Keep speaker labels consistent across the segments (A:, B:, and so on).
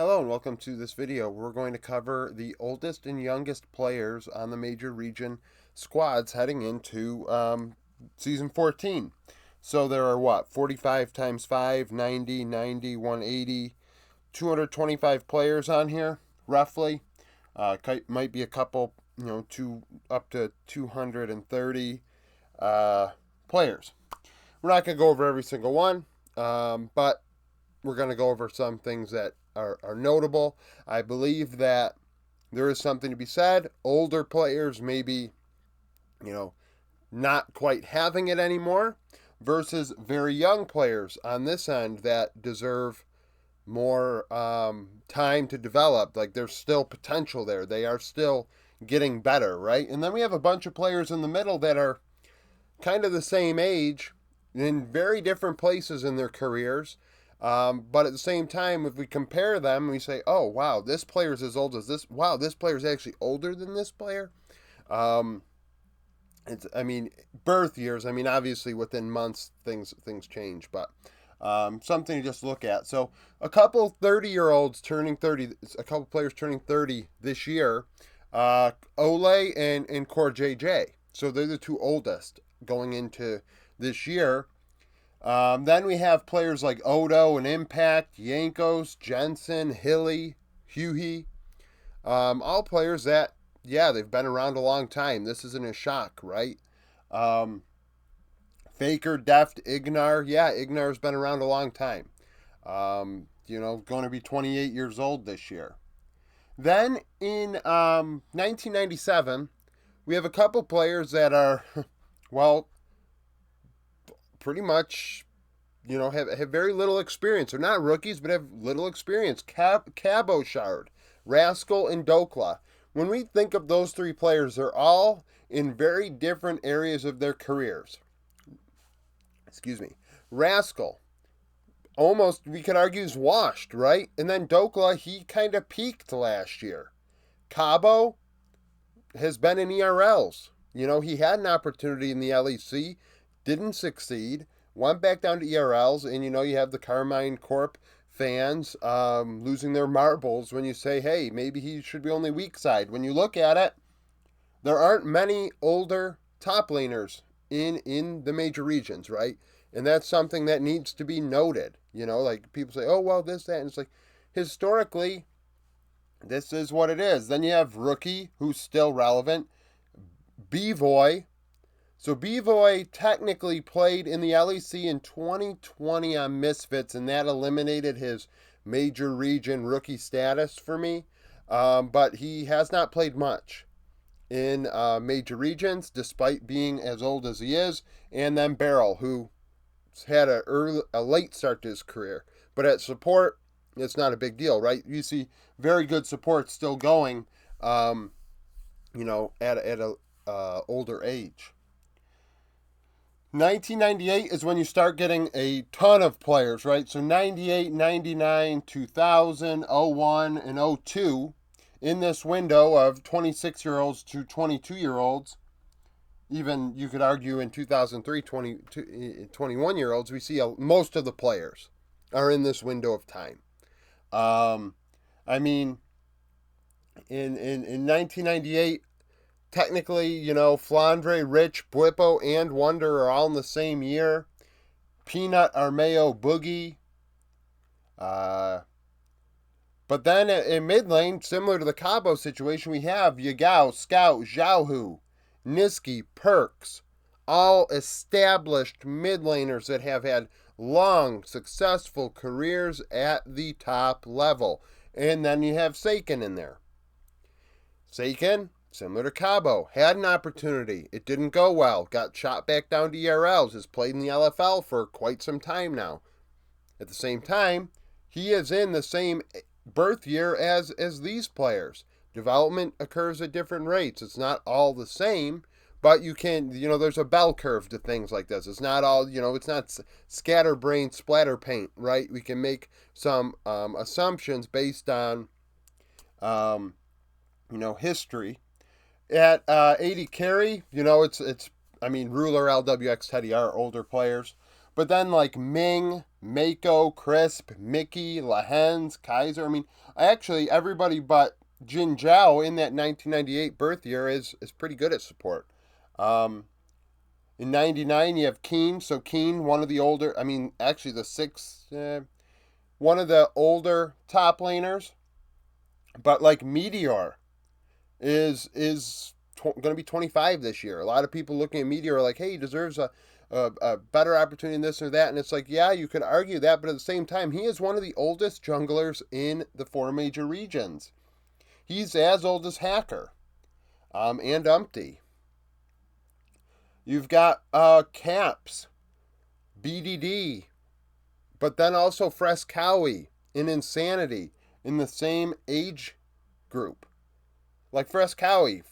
A: Hello and welcome to this video. We're going to cover the oldest and youngest players on the major region squads heading into season 14. So there are 45 times 5, 90, 90, 180, 225 players on here, roughly. Might be a couple, up to 230 players. We're not going to go over every single one, but we're going to go over some things that are notable. I believe that there is something to be said. Older players maybe, not quite having it anymore versus very young players on this end that deserve more time to develop. Like there's still potential there. They are still getting better, right? And then we have a bunch of players in the middle that are kind of the same age in very different places in their careers. But at the same time, if we compare them, we say, oh, wow, this player's as old as this. Wow, this player's actually older than this player. Um, birth years. Obviously within months, things change, but something to just look at. So a couple 30-year-olds turning 30, a couple players turning 30 this year, Ole and Core JJ. So they're the two oldest going into this year. Then we have players like Odo and Impact, Yankos, Jensen, Hilly, Hughie. All players that, yeah, they've been around a long time. This isn't a shock, right? Faker, Deft, Ignar. Yeah, Ignar's been around a long time. Going to be 28 years old this year. Then in 1997, we have a couple players that are, well, pretty much, have very little experience. They're not rookies, but have little experience. Cabochard, Rascal, and Dokla. When we think of those three players, they're all in very different areas of their careers. Excuse me. Rascal, almost, we could argue, is washed, right? And then Dokla, he kind of peaked last year. Cabo has been in ERLs. He had an opportunity in the LEC, didn't succeed, went back down to ERLs, and you have the Carmine Corp fans losing their marbles when you say, hey, maybe he should be only weak side. When you look at it, there aren't many older top laners in the major regions, right? And that's something that needs to be noted. Like people say, oh, well, this, that, and it's like, historically, this is what it is. Then you have Rookie, who's still relevant, B-Voy. So B-Voy technically played in the LEC in 2020 on Misfits, and that eliminated his major region rookie status for me. But he has not played much in major regions, despite being as old as he is. And then Beryl, who had a late start to his career. But at support, it's not a big deal, right? You see very good support still going, at a older age. 1998 is when you start getting a ton of players, right? So 98, 99, 2000, 01, and 02 in this window of 26-year-olds to 22-year-olds. Even you could argue in 2003, 21-year-olds, we see most of the players are in this window of time. In 1998, technically, Flandre, Rich, Blippo, and Wonder are all in the same year. Peanut, Armeo, Boogie. But then in mid lane, similar to the Cabo situation, we have Yagao, Scout, Xiaohu, Niski, Perks. All established mid laners that have had long, successful careers at the top level. And then you have Seiken in there. Seiken, similar to Cabo, had an opportunity. It didn't go well. Got shot back down to ERLs. Has played in the LFL for quite some time now. At the same time, he is in the same birth year as these players. Development occurs at different rates. It's not all the same, but you can, there's a bell curve to things like this. It's not all, it's not scatterbrain splatter paint, right? We can make some assumptions based on, history. At 80 carry, Ruler, LWX, Teddy are older players. But then like Ming, Mako, Crisp, Mickey, Lahens, Kaiser. I mean, actually everybody but Jin Zhao in that 1998 birth year is pretty good at support. Um, in 99 you have Keen. So Keen, one of the older, I mean, actually the sixth, one of the older top laners. But like Meteor is going to be 25 this year. A lot of people looking at Meteor are like, hey, he deserves a better opportunity in this or that. And it's like, yeah, you could argue that, but at the same time, he is one of the oldest junglers in the four major regions. He's as old as Hacker and Umpty. You've got Caps, BDD, but then also Frescowie in Insanity in the same age group. Like Frescowie,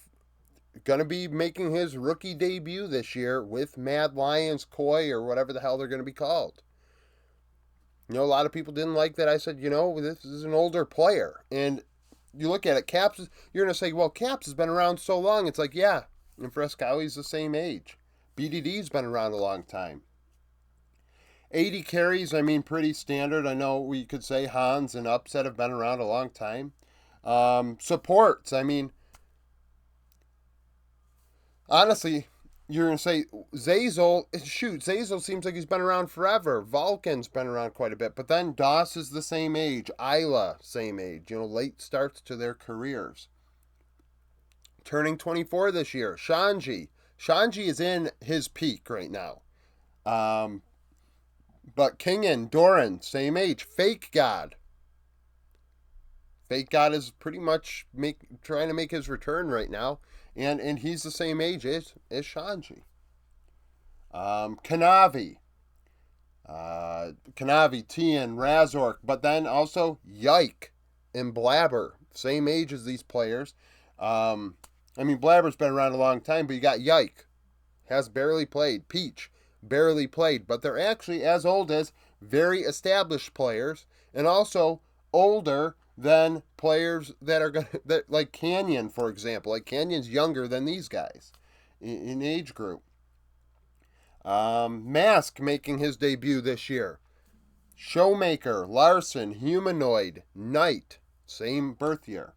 A: going to be making his rookie debut this year with Mad Lions, Koi, or whatever the hell they're going to be called. You know, a lot of people didn't like that. I said, you know, this is an older player. And you look at it, Caps, you're going to say, well, Caps has been around so long. It's like, yeah, and Frescowie's the same age. BDD's been around a long time. 80 carries, I mean, pretty standard. I know we could say Hans and Upset have been around a long time. Supports, I mean, honestly, you're going to say Zazel, shoot, Zazel seems like he's been around forever. Vulcan's been around quite a bit. But then Doss is the same age. Isla, same age. You know, late starts to their careers. Turning 24 this year. Shanji. Shanji is in his peak right now. But Kingen, Doran, same age. Fake God. Fake God is pretty much trying to make his return right now. And he's the same age as Shanji. Kanavi. Kanavi, Tien, Razork, but then also Yike and Blabber. Same age as these players. I mean, Blabber's been around a long time, but you got Yike. Has barely played. Peach, barely played. But they're actually as old as very established players. And also older than players that are like Canyon, for example. Like Canyon's younger than these guys in age group. Mask making his debut this year. Showmaker, Larson, Humanoid, Knight, same birth year.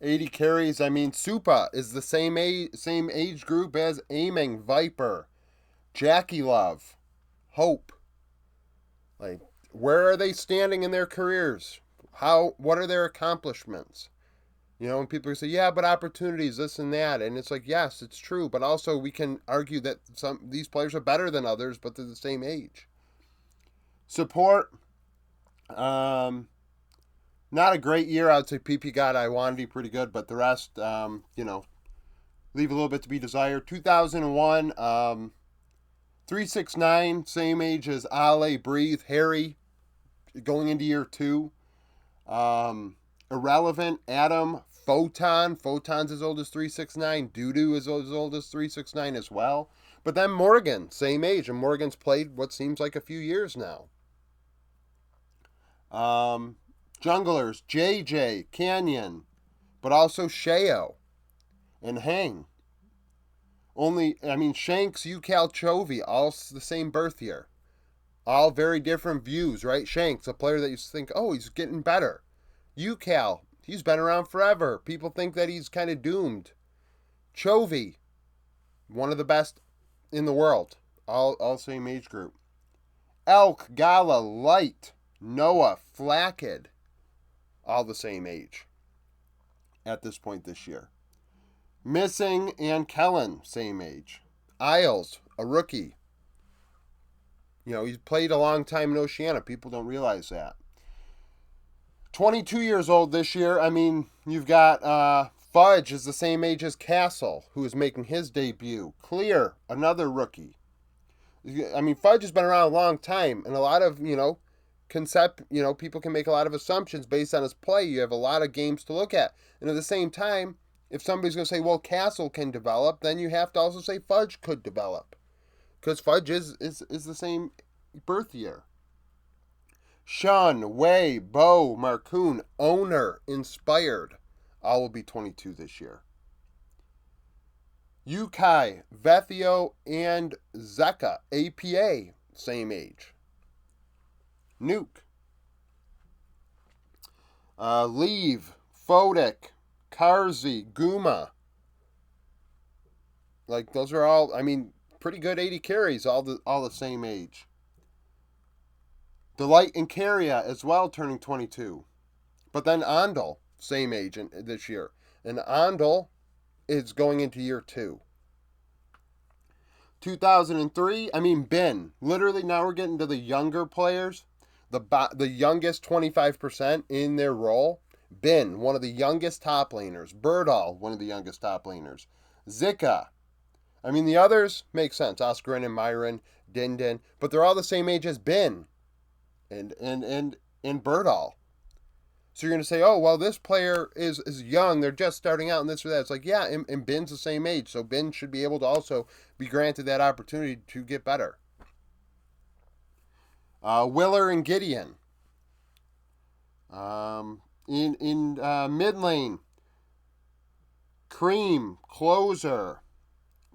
A: 80 carries. I mean, Supa is the same age group as Aiming, Viper, Jackie Love, Hope. Like, where are they standing in their careers? What are their accomplishments? You know, and people say, yeah, but opportunities, this and that. And it's like, yes, it's true. But also we can argue that these players are better than others, but they're the same age. Support. Not a great year. I'd say PP got Iwandi pretty good, but the rest, you know, leave a little bit to be desired. 2001, 369, same age as Ale, Breathe, Harry, going into year 2. Irrelevant, Adam, Photon. Photon's as old as 369. Doodoo is as old as 369 as well. But then Morgan, same age, and Morgan's played what seems like a few years now. Junglers, JJ, Canyon, but also Sheo and Hang. Shanks, Ucal, Chovy, all the same birth year. All very different views, right? Shanks, a player that you think, oh, he's getting better. Ucal, he's been around forever. People think that he's kind of doomed. Chovy, one of the best in the world. All same age group. Elk, Gala, Light, Noah, Flackid, all the same age at this point this year. Missing and Kellen, same age. Isles, a rookie. You know, he's played a long time in Oceania. People don't realize that. 22 years old this year. I mean, you've got Fudge is the same age as Castle, who is making his debut. Clear, another rookie. I mean, Fudge has been around a long time, and a lot of, people can make a lot of assumptions based on his play. You have a lot of games to look at. And at the same time, if somebody's going to say, well, Castle can develop, then you have to also say Fudge could develop. Because Fudge is the same birth year. Shun, Wei, Bo, Marcoon, Owner, Inspired. All will be 22 this year. Yukai, Vethio, and Zeka, APA, same age. Nuke. Leave, Fodic, Karzi, Guma. Like, those are all, I mean, pretty good 80 carries, all the same age. Delight and Carria as well, turning 22. But then Andal, same age this year. And Andal is going into year 2. 2003, I mean, Bin. Literally, now we're getting to the younger players. The youngest 25% in their role. Bin, one of the youngest top laners. Birdall, one of the youngest top laners. Zika. I mean, the others make sense. Oscarin and Myron, Din, but they're all the same age as Bin and Birdall. So you're going to say, oh, well, this player is young. They're just starting out and this or that. It's like, yeah, and Bin's the same age. So Bin should be able to also be granted that opportunity to get better. Willer and Gideon. In mid lane, Cream, Closer.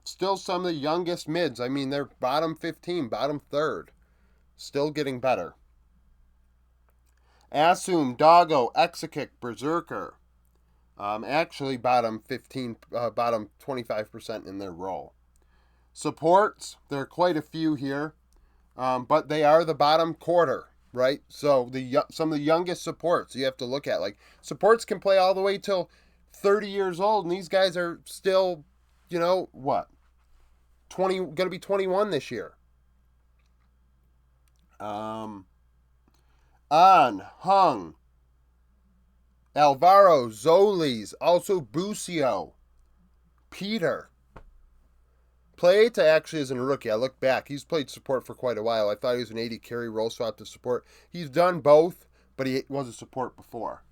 A: Still some of the youngest mids. I mean, they're bottom 15, bottom 3rd. Still getting better. Assume, Doggo, Exekick, Berserker. Actually, bottom 15, bottom 25% in their role. Supports, there are quite a few here, but they are the bottom quarter, right? So some of the youngest supports you have to look at. Like, supports can play all the way till 30 years old, and these guys are still, what? 20, going to be 21 this year. Hung, Alvaro, Zolis, also Busio, Peter. Playeta actually isn't a rookie. I look back. He's played support for quite a while. I thought he was an 80 carry role swap to support. He's done both, but he was a support before.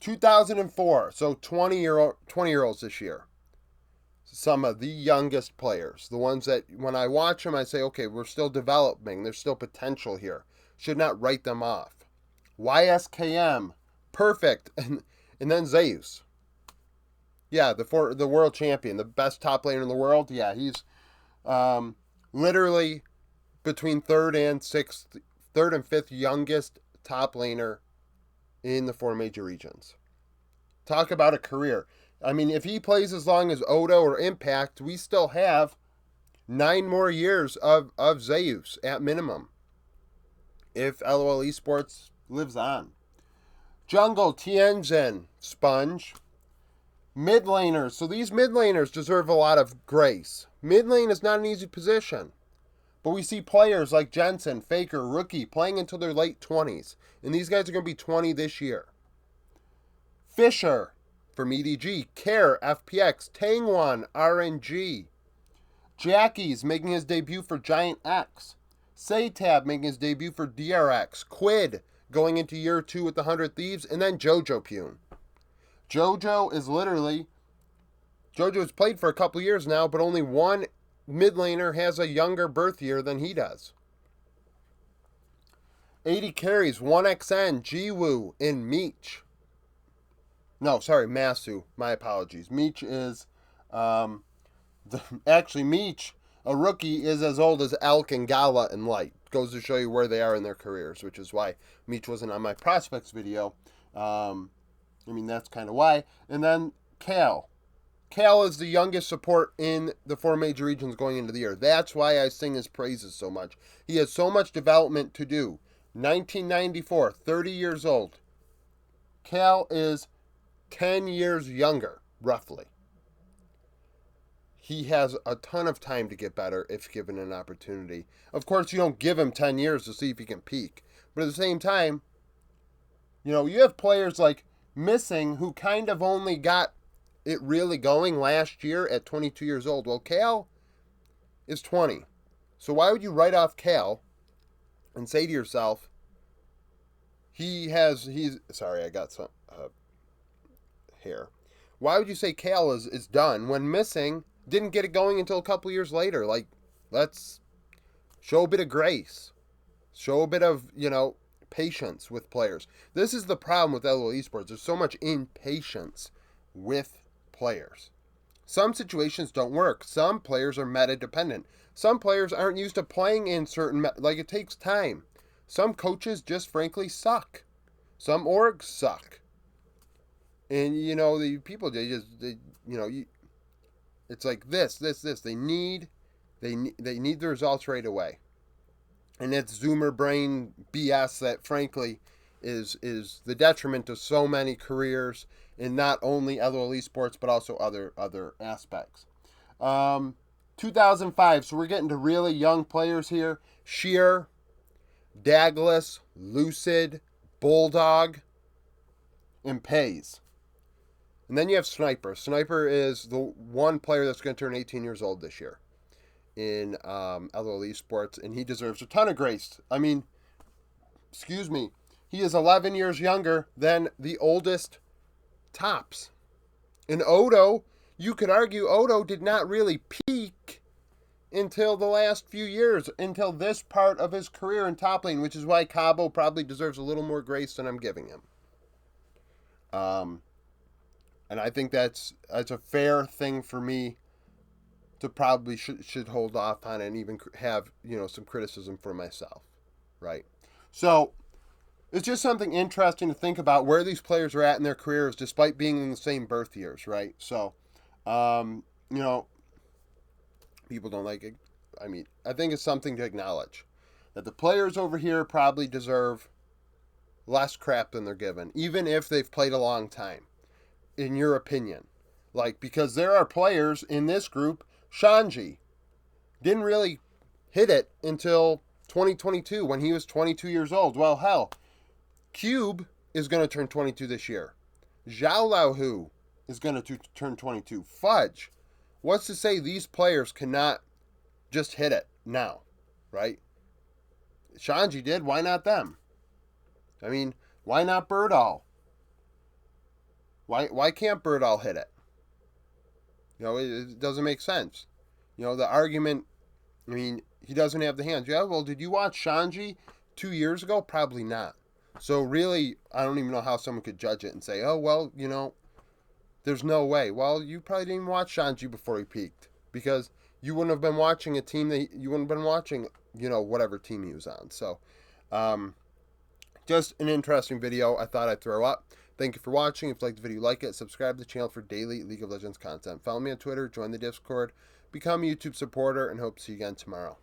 A: 2004, so 20-year-olds this year. Some of the youngest players. The ones that, when I watch them, I say, okay, we're still developing. There's still potential here. Should not write them off. YSKM, perfect. And then Zeus. Yeah, the world champion, the best top laner in the world. Yeah, he's literally between third and fifth youngest top laner in the 4 major regions. Talk about a career. I mean, if he plays as long as Odo or Impact, we still have 9 more years of Zeus at minimum. If LOL Esports lives on. Jungle, Tianjin, Sponge. Mid laners. So these mid laners deserve a lot of grace. Mid lane is not an easy position. But we see players like Jensen, Faker, Rookie playing until their late 20s. And these guys are going to be 20 this year. Fisher from EDG, Care, FPX, Tangwan, RNG. Jackie's making his debut for Giant X. Saytab making his debut for DRX. Quid going into year 2 with the 100 Thieves. And then Jojo Pune. Jojo's played for a couple years now, but only one mid laner has a younger birth year than he does. 80 carries, 1XN, Jiwoo, and Meech. No, sorry, Masu. My apologies. Meech is, Meech, a rookie, is as old as Elk and Gala and Light. Goes to show you where they are in their careers, which is why Meech wasn't on my prospects video. That's kind of why. And then Cal. Cal is the youngest support in the 4 major regions going into the year. That's why I sing his praises so much. He has so much development to do. 1994, 30 years old. Cal is 10 years younger, roughly. He has a ton of time to get better if given an opportunity. Of course, you don't give him 10 years to see if he can peak. But at the same time, you have players like Missing who kind of only got it really going last year at 22 years old. Well, Cal is 20. So why would you write off Cal and say to yourself, sorry, I got some hair. Why would you say Cal is done when Missing didn't get it going until a couple years later? Like, let's show a bit of grace. Show a bit of, patience with players. This is the problem with LOL Esports. There's so much impatience with players. Some situations don't work. Some players are meta dependent. Some players aren't used to playing in certain, like it takes time. Some coaches just frankly suck. Some orgs suck. And the people, it's like this. They need the results right away. And it's Zoomer brain BS that frankly is the detriment to so many careers in not only Lol Esports but also other aspects. 2005, so we're getting to really young players here. Sheer, Douglas, Lucid, Bulldog, and Pays. And then you have Sniper. Sniper is the one player that's going to turn 18 years old this year in Lol Esports, and he deserves a ton of grace. I mean, excuse me, he is 11 years younger than the oldest tops. And Odo, you could argue Odo did not really peak until the last few years, until this part of his career in top lane, which is why Cabo probably deserves a little more grace than I'm giving him. And I think that's a fair thing for me to probably should hold off on and even have, some criticism for myself, right? So it's just something interesting to think about where these players are at in their careers despite being in the same birth years, right? So, people don't like it. I mean, I think it's something to acknowledge that the players over here probably deserve less crap than they're given, even if they've played a long time, in your opinion. Like, because there are players in this group, Shanji didn't really hit it until 2022 when he was 22 years old. Well, hell, Cube is going to turn 22 this year. Zhao Laohu is going to turn 22. Fudge. What's to say these players cannot just hit it now, right? Shanji did. Why not them? I mean, why not Birdall? Why can't Birdall hit it? It doesn't make sense. The argument, I mean, he doesn't have the hands. Yeah, well, did you watch Shanji 2 years ago? Probably not. So really, I don't even know how someone could judge it and say, oh, well, there's no way. Well, you probably didn't even watch Shanji before he peaked because you wouldn't have been watching a team that you wouldn't have been watching, whatever team he was on. So, just an interesting video I thought I'd throw up. Thank you for watching. If you liked the video, like it. Subscribe to the channel for daily League of Legends content. Follow me on Twitter, join the Discord, become a YouTube supporter, and hope to see you again tomorrow.